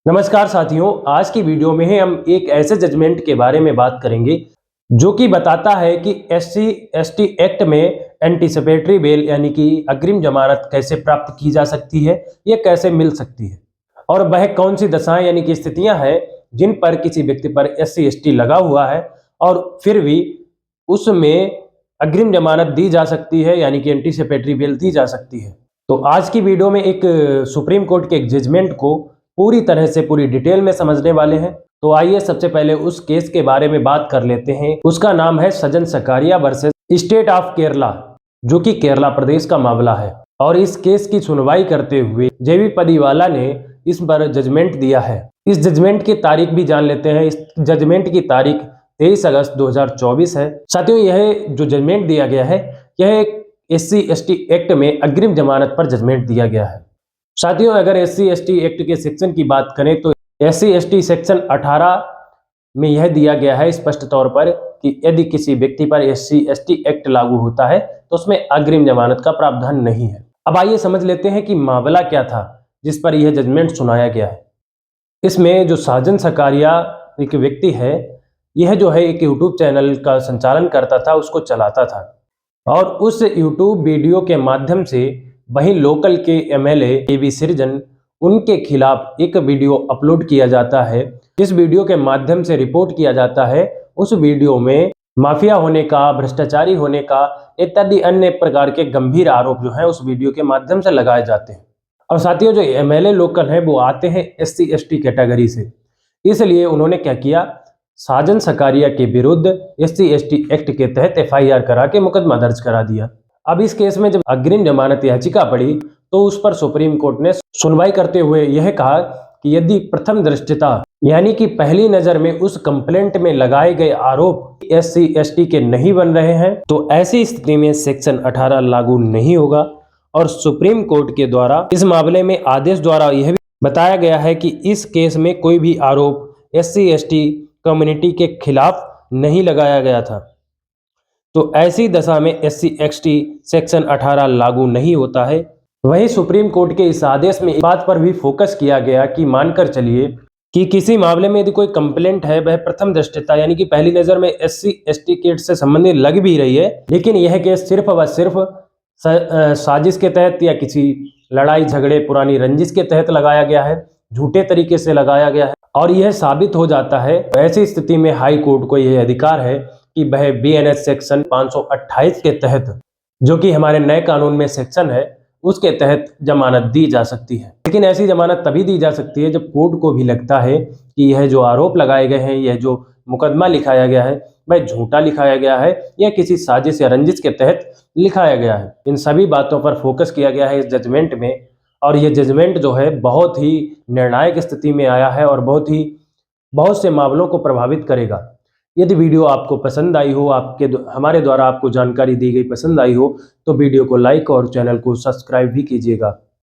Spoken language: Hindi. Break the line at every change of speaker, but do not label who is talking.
नमस्कार साथियों, आज की वीडियो में हम एक ऐसे जजमेंट के बारे में बात करेंगे जो कि बताता है कि एससी एसटी एक्ट में एंटीसिपेटरी बेल यानी कि अग्रिम जमानत कैसे प्राप्त की जा सकती है, ये कैसे मिल सकती है और वह कौन सी दशाएं यानी कि स्थितियां हैं जिन पर किसी व्यक्ति पर एससी एसटी लगा हुआ है और फिर भी उसमें अग्रिम जमानत दी जा सकती है यानी कि एंटीसिपेटरी बेल दी जा सकती है। तो आज की वीडियो में एक सुप्रीम कोर्ट के एक जजमेंट को पूरी तरह से पूरी डिटेल में समझने वाले हैं। तो आइए सबसे पहले उस केस के बारे में बात कर लेते हैं। उसका नाम है Sajan Sakaria versus state of Kerala, जो कि केरला प्रदेश का मामला है। और इस केस की सुनवाई करते हुए जेवी पदीवाला ने इस पर जजमेंट दिया है। इस जजमेंट की तारीख भी जान लेते हैं। इस जजमेंट की तारीख 23 अगस्त 2024 है। साथियों, यह जो जजमेंट दिया गया है, यह एक एससी एसटी एक्ट में अग्रिम जमानत पर जजमेंट दिया गया है। साथियों, अगर एससी एसटी एक्ट के सेक्शन की बात करें तो एससी एसटी सेक्शन 18 में यह दिया गया है स्पष्ट तौर पर कि यदि किसी व्यक्ति पर एससी एसटी एक्ट लागू होता है तो उसमें अग्रिम जमानत का प्रावधान नहीं है। अब आइए समझ लेते हैं कि मामला क्या था जिस पर यह जजमेंट सुनाया गया है। इसमें जो साजन सकारिया एक व्यक्ति है, यह जो है एक यूट्यूब चैनल का संचालन करता था, उसको चलाता था और उस यूट्यूब वीडियो के माध्यम से वहीं लोकल के एमएलए केवी सृजन, उनके खिलाफ एक वीडियो अपलोड किया जाता है। जिस वीडियो के माध्यम से रिपोर्ट किया जाता है, उस वीडियो में माफिया होने का, भ्रष्टाचारी होने का इत्यादि अन्य प्रकार के गंभीर आरोप जो है उस वीडियो के माध्यम से लगाए जाते हैं। और साथियों, जो एमएलए लोकल हैं वो आते हैं एससी एसटी कैटेगरी से, इसलिए उन्होंने क्या किया, साजन सकारिया के विरुद्ध एससी एसटी एक्ट के तहत एफआईआर करा के मुकदमा दर्ज करा दिया। अब इस केस में जब अग्रिम जमानत याचिका पड़ी तो उस पर सुप्रीम कोर्ट ने सुनवाई करते हुए यह कहा कि यदि प्रथम दृष्टया यानी कि पहली नजर में उस कंप्लेंट में लगाए गए आरोप एससी एसटी के नहीं बन रहे हैं तो ऐसी स्थिति में सेक्शन 18 लागू नहीं होगा। और सुप्रीम कोर्ट के द्वारा इस मामले में आदेश द्वारा यह भी बताया गया है कि इस केस में कोई भी आरोप एससी एसटी कम्युनिटी के खिलाफ नहीं लगाया गया था, तो ऐसी दशा में एससी एसटी सेक्शन 18 लागू नहीं होता है। वहीं सुप्रीम कोर्ट के इस आदेश में इस बात पर भी फोकस किया गया कि मानकर चलिए कि किसी मामले में यदि कोई कंप्लेंट है, वह प्रथम दृष्टया यानी कि पहली नजर में एससी एसटी केस से संबंधित लग भी रही है, लेकिन यह केस सिर्फ व सिर्फ साजिश के तहत या किसी लड़ाई झगड़े पुरानी रंजिश के तहत लगाया गया है, झूठे तरीके से लगाया गया है और यह साबित हो जाता है। ऐसी स्थिति में हाई कोर्ट को यह अधिकार है कि वह बीएनएस सेक्शन 528 के तहत, जो कि हमारे नए कानून में सेक्शन है, उसके तहत जमानत दी जा सकती है। लेकिन ऐसी जमानत तभी दी जा सकती है जब कोर्ट को भी लगता है कि यह जो आरोप लगाए गए हैं, यह जो मुकदमा लिखाया गया है, वह झूठा लिखाया गया है या किसी साजिश या रंजिश के तहत लिखाया गया है। इन सभी बातों पर फोकस किया गया है इस जजमेंट में और यह जजमेंट जो है बहुत ही निर्णायक स्थिति में आया है और बहुत से मामलों को प्रभावित करेगा। यदि वीडियो आपको पसंद आई हो, हमारे द्वारा आपको जानकारी दी गई पसंद आई हो, तो वीडियो को लाइक और चैनल को सब्सक्राइब भी कीजिएगा।